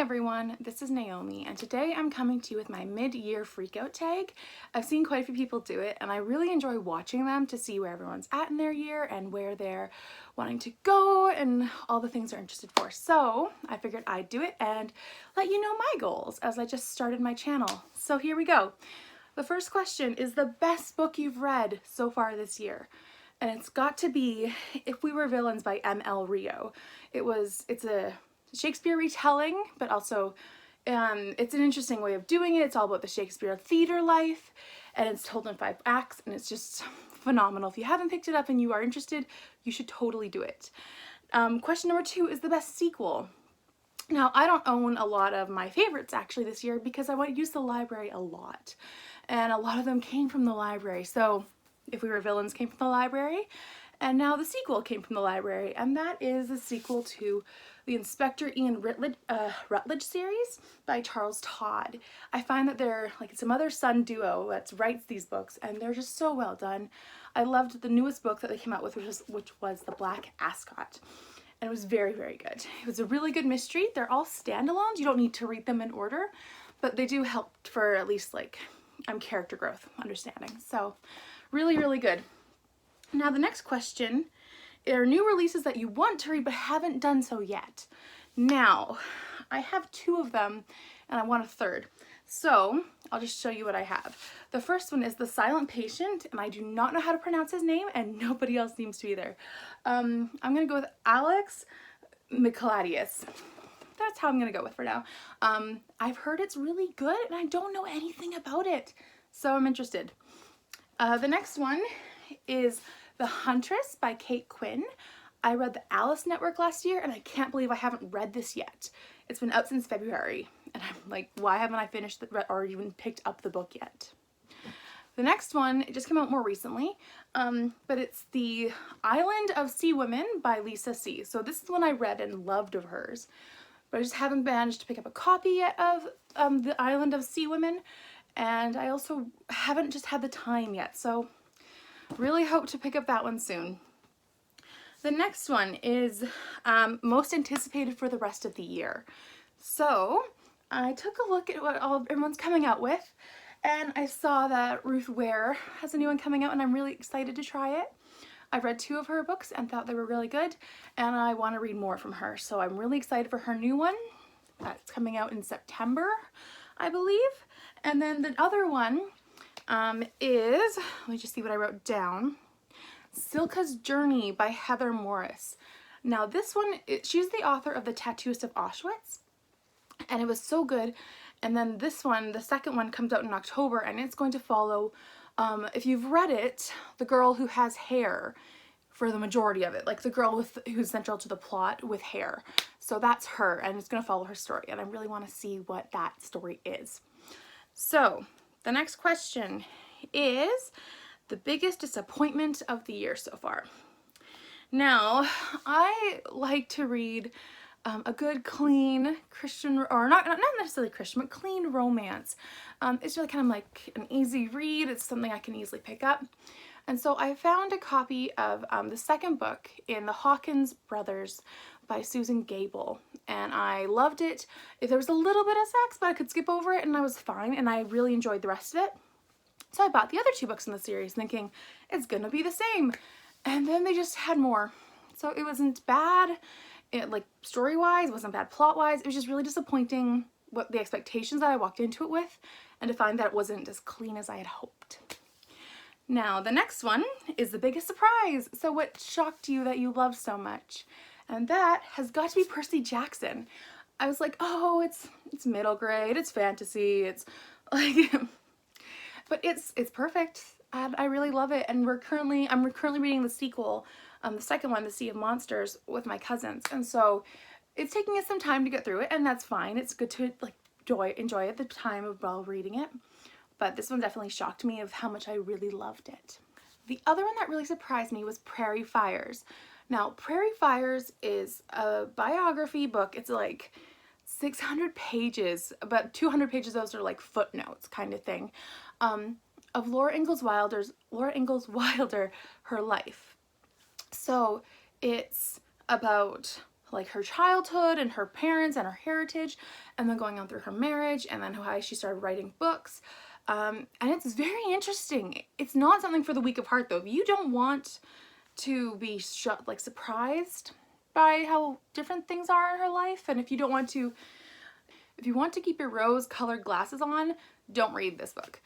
everyone, this is Naomi, and today I'm coming to you with my mid-year freakout tag. I've seen quite a few people do it, and I really enjoy watching them to see where everyone's at in their year and where they're wanting to go and all the things they're interested for. So I figured I'd do it and let you know my goals as I just started my channel. So here we go. The first question is the best book you've read so far this year. And it's got to be If We Were Villains by M.L. Rio. It's a Shakespeare retelling, but also it's an interesting way of doing it. It's all about the Shakespeare theater life, and it's told in 5 acts, and it's just phenomenal. If you haven't picked it up and you are interested, you should totally do it. Question number 2 is the best sequel. Now, I don't own a lot of my favorites actually this year because I use the library a lot, and a lot of them came from the library. So If We Were Villains came from the library, and now the sequel came from the library, and that is the sequel to the Inspector Ian Rutledge series by Charles Todd. I find that they're like it's a mother-son duo that writes these books, and they're just so well done. I loved the newest book that they came out with, which was The Black Ascot, and it was very, very good. It was a really good mystery. They're all standalones. You don't need to read them in order, but they do help for at least like character growth, understanding. So really, really good. Now the next question are new releases that you want to read but haven't done so yet. Now, I have 2 of them and I want a third. So I'll just show you what I have. The first one is The Silent Patient, and I do not know how to pronounce his name, and nobody else seems to either. I'm gonna go with Alex Michaelides. That's how I'm gonna go with for now. I've heard it's really good and I don't know anything about it, so I'm interested. The next one is The Huntress by Kate Quinn. I read the Alice Network last year and I can't believe I haven't read this yet. It's been out since February and I'm like, why haven't I finished or even picked up the book yet? The next one, it just came out more recently, but it's The Island of Sea Women by Lisa C. So this is one I read and loved of hers, but I just haven't managed to pick up a copy yet of The Island of Sea Women, and I also haven't just had the time yet, so really hope to pick up that one soon. The next one is most anticipated for the rest of the year. So I took a look at what everyone's coming out with, and I saw that Ruth Ware has a new one coming out, and I'm really excited to try it. I read 2 of her books and thought they were really good, and I want to read more from her. So I'm really excited for her new one. That's coming out in September, I believe. And then the other one is, let me just see what I wrote down. Silka's Journey by Heather Morris. Now this one, she's the author of The Tattooist of Auschwitz, and it was so good. And then this one, the second one, comes out in October, and it's going to follow, if you've read it, the girl who has hair for the majority of it, like the girl who's central to the plot with hair. So that's her, and it's going to follow her story, and I really want to see what that story is. So the next question is the biggest disappointment of the year so far. Now, I like to read a good, clean Christian, or not necessarily Christian, but clean romance. It's really kind of like an easy read. It's something I can easily pick up. And so I found a copy of the second book in the Hawkins Brothers by Susan Gable, and I loved it. If there was a little bit of sex, but I could skip over it and I was fine, and I really enjoyed the rest of it. So I bought the other 2 books in the series thinking it's gonna be the same, and then they just had more. So it wasn't bad, like story-wise, it wasn't bad plot-wise. It was just really disappointing what the expectations that I walked into it with, and to find that it wasn't as clean as I had hoped. Now the next one is the biggest surprise. So what shocked you that you loved so much? And that has got to be Percy Jackson. I was like, oh, it's middle grade, it's fantasy, it's like, but it's perfect. I really love it, and I'm currently reading the sequel, the second one, The Sea of Monsters, with my cousins, and so it's taking us some time to get through it, and that's fine. It's good to like enjoy at the time of while reading it, but this one definitely shocked me of how much I really loved it. The other one that really surprised me was Prairie Fires. Now, Prairie Fires is a biography book. It's like 600 pages, but 200 pages of those are like footnotes kind of thing, of Laura Ingalls Wilder, her life. So it's about like her childhood and her parents and her heritage, and then going on through her marriage, and then how she started writing books. And it's very interesting. It's not something for the weak of heart, though. If you don't want to be surprised by how different things are in her life, and if you want to keep your rose-colored glasses on, don't read this book.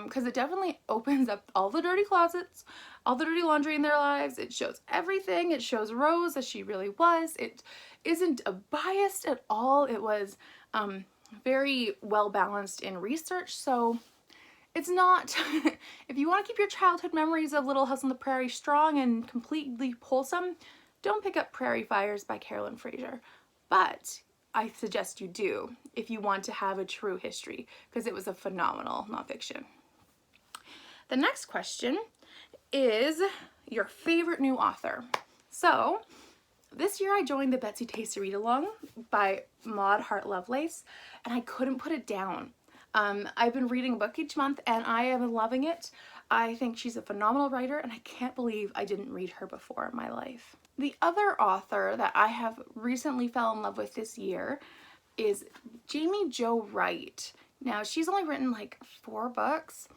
Because it definitely opens up all the dirty closets, all the dirty laundry in their lives. It shows everything. It shows Rose as she really was. It isn't biased at all. It was very well balanced in research. So it's not, if you want to keep your childhood memories of Little House on the Prairie strong and completely wholesome, don't pick up Prairie Fires by Carolyn Fraser. But I suggest you do if you want to have a true history, because it was a phenomenal nonfiction. The next question is your favorite new author. So this year I joined the Betsy Taste Read Along by Maud Hart Lovelace, and I couldn't put it down. I've been reading a book each month and I am loving it. I think she's a phenomenal writer, and I can't believe I didn't read her before in my life. The other author that I have recently fell in love with this year is Jamie Jo Wright. Now, she's only written like 4 books,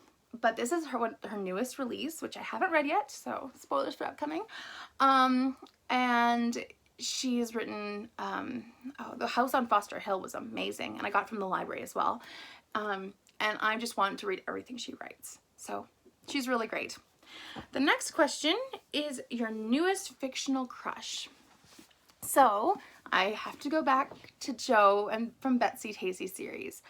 but this is her newest release, which I haven't read yet, so spoilers for upcoming. And she's written, The House on Foster Hill was amazing, and I got it from the library as well. And I just wanted to read everything she writes. So she's really great. The next question is your newest fictional crush. So I have to go back to Joe and from Betsy Tacy series.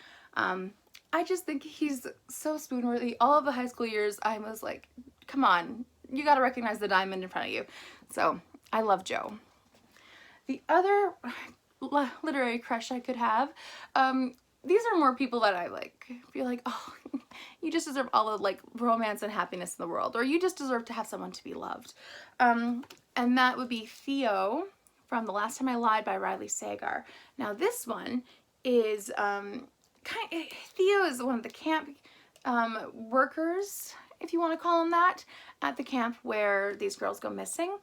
I just think he's so spoon-worthy. All of the high school years, I was like, come on, you got to recognize the diamond in front of you. So I love Joe. The other literary crush I could have, these are more people that I feel like, oh, you just deserve all the romance and happiness in the world, or you just deserve to have someone to be loved. And that would be Theo from The Last Time I Lied by Riley Sagar. Now this one is Theo is one of the camp workers, if you want to call him that, at the camp where these girls go missing.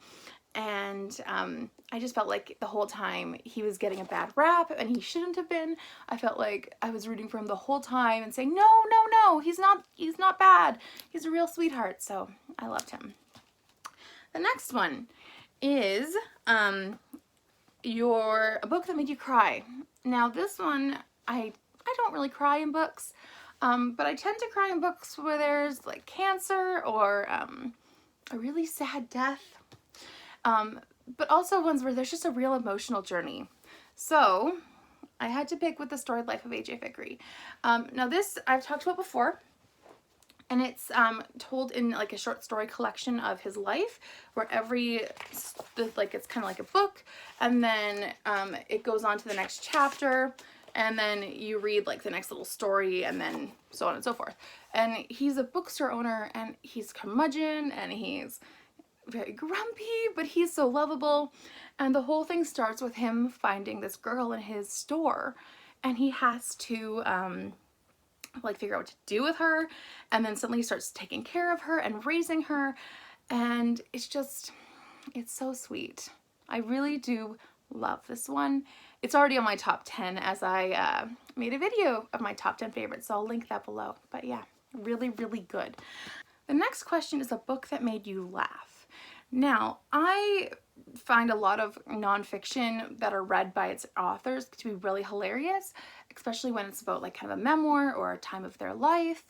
And I just felt like the whole time he was getting a bad rap, and he shouldn't have been. I felt like I was rooting for him the whole time and saying, no, he's not bad. He's a real sweetheart. So I loved him. The next one is a book that made you cry. Now this one, I don't really cry in books, but I tend to cry in books where there's like cancer or a really sad death. But also ones where there's just a real emotional journey. So I had to pick with The Storied Life of A.J. Vickery. Now this I've talked about before, and it's told in like a short story collection of his life, where it's kind of like a book, and then it goes on to the next chapter, and then you read like the next little story, and then so on and so forth. And he's a bookstore owner, and he's curmudgeon, and he's very grumpy, but he's so lovable. And the whole thing starts with him finding this girl in his store, and he has to figure out what to do with her, and then suddenly he starts taking care of her and raising her, and it's so sweet. I really do love this one. It's already on my top 10, as I made a video of my top 10 favorites, so I'll link that below. But yeah, really, really good. The next question is a book that made you laugh. Now, I find a lot of nonfiction that are read by its authors to be really hilarious, especially when it's about like kind of a memoir or a time of their life.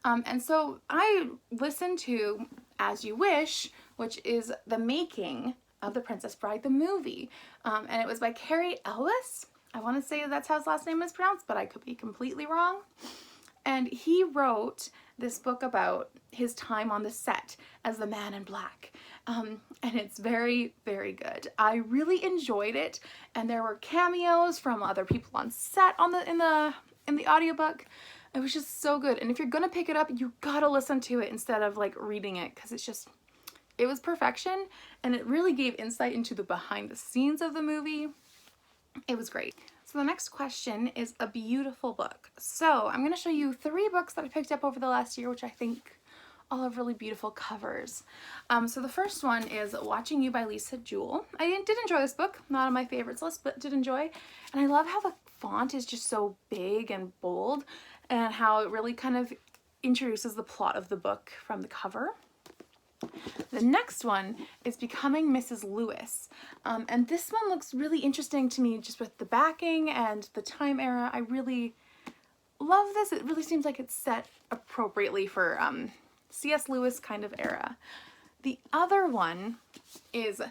And so I listened to As You Wish, which is the making of The Princess Bride, the movie. And it was by Cary Elwes. I want to say that's how his last name is pronounced, but I could be completely wrong. And he wrote this book about his time on the set as the Man in Black. And it's very, very good. I really enjoyed it, and there were cameos from other people on set in the audiobook. It was just so good. And if you're gonna pick it up, you gotta listen to it instead of like reading it, because it was perfection, and it really gave insight into the behind the scenes of the movie. It was great. So the next question is a beautiful book. So I'm going to show you 3 books that I picked up over the last year, which I think all have really beautiful covers. So the first one is Watching You by Lisa Jewell. I did enjoy this book, not on my favorites list, but did enjoy. And I love how the font is just so big and bold, and how it really kind of introduces the plot of the book from the cover. The next one is Becoming Mrs. Lewis. And this one looks really interesting to me just with the backing and the time era. I really love this. It really seems like it's set appropriately for C.S. Lewis kind of era. The other one is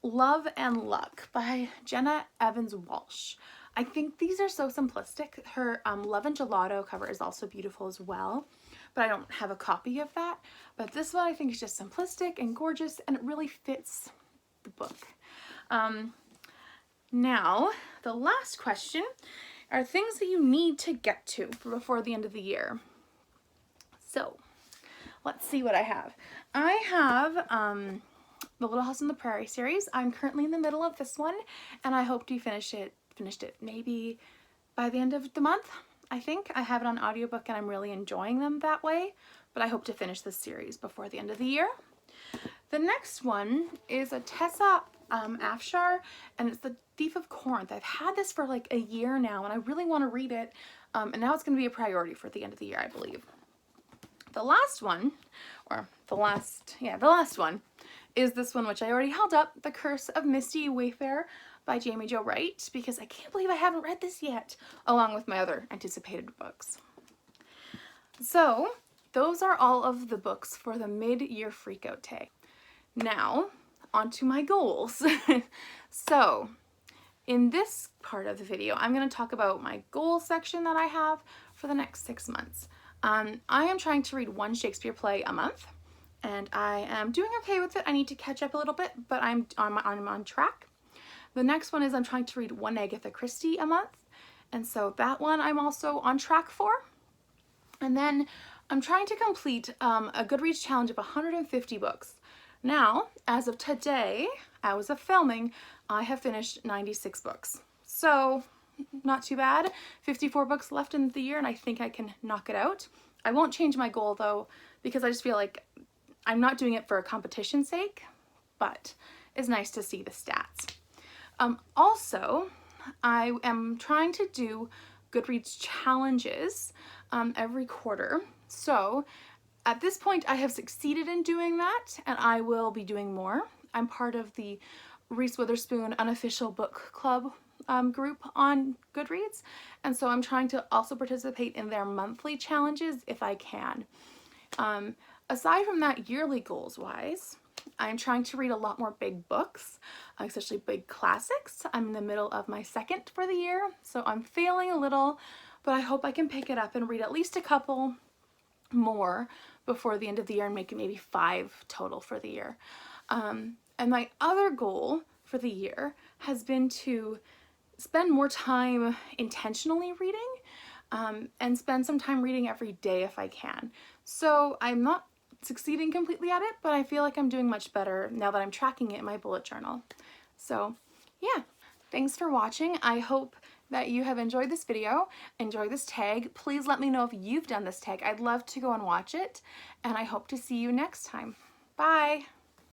Love and Luck by Jenna Evans Walsh. I think these are so simplistic. Her Love and Gelato cover is also beautiful as well, but I don't have a copy of that. But this one I think is just simplistic and gorgeous, and it really fits the book. Now, the last question are things that you need to get to before the end of the year. So, let's see what I have. I have the Little House on the Prairie series. I'm currently in the middle of this one, and I hope to finished it maybe by the end of the month. I think I have it on audiobook and I'm really enjoying them that way, but I hope to finish this series before the end of the year. The next one is a Tessa Afshar, and it's The Thief of Corinth. I've had this for like a year now, and I really want to read it, and now it's going to be a priority for the end of the year, I believe. The last one, the last one is this one, which I already held up, The Curse of Misty Wayfarer by Jamie Jo Wright, because I can't believe I haven't read this yet, along with my other anticipated books. So those are all of the books for the mid-year freakout tag. Now, on to my goals. So in this part of the video, I'm going to talk about my goal section that I have for the next 6 months. I am trying to read one Shakespeare play a month, and I am doing okay with it. I need to catch up a little bit, but I'm on track. The next one is I'm trying to read one Agatha Christie a month, and so that one I'm also on track for. And then I'm trying to complete a Goodreads challenge of 150 books. Now, as of today, hours of filming, I have finished 96 books. So, not too bad. 54 books left in the year, and I think I can knock it out. I won't change my goal, though, because I just feel like I'm not doing it for a competition's sake, but it's nice to see the stats. Also, I am trying to do Goodreads challenges every quarter. So at this point, I have succeeded in doing that, and I will be doing more. I'm part of the Reese Witherspoon unofficial book club group on Goodreads, and so I'm trying to also participate in their monthly challenges if I can. Aside from that, yearly goals wise, I'm trying to read a lot more big books, especially big classics. I'm in the middle of my second for the year, so I'm failing a little, but I hope I can pick it up and read at least a couple more before the end of the year and make it maybe 5 total for the year. And my other goal for the year has been to spend more time intentionally reading, and spend some time reading every day if I can. So I'm not succeeding completely at it, but I feel like I'm doing much better now that I'm tracking it in my bullet journal. So yeah, thanks for watching. I hope that you have enjoyed this video, enjoyed this tag. Please let me know if you've done this tag. I'd love to go and watch it, and I hope to see you next time. Bye!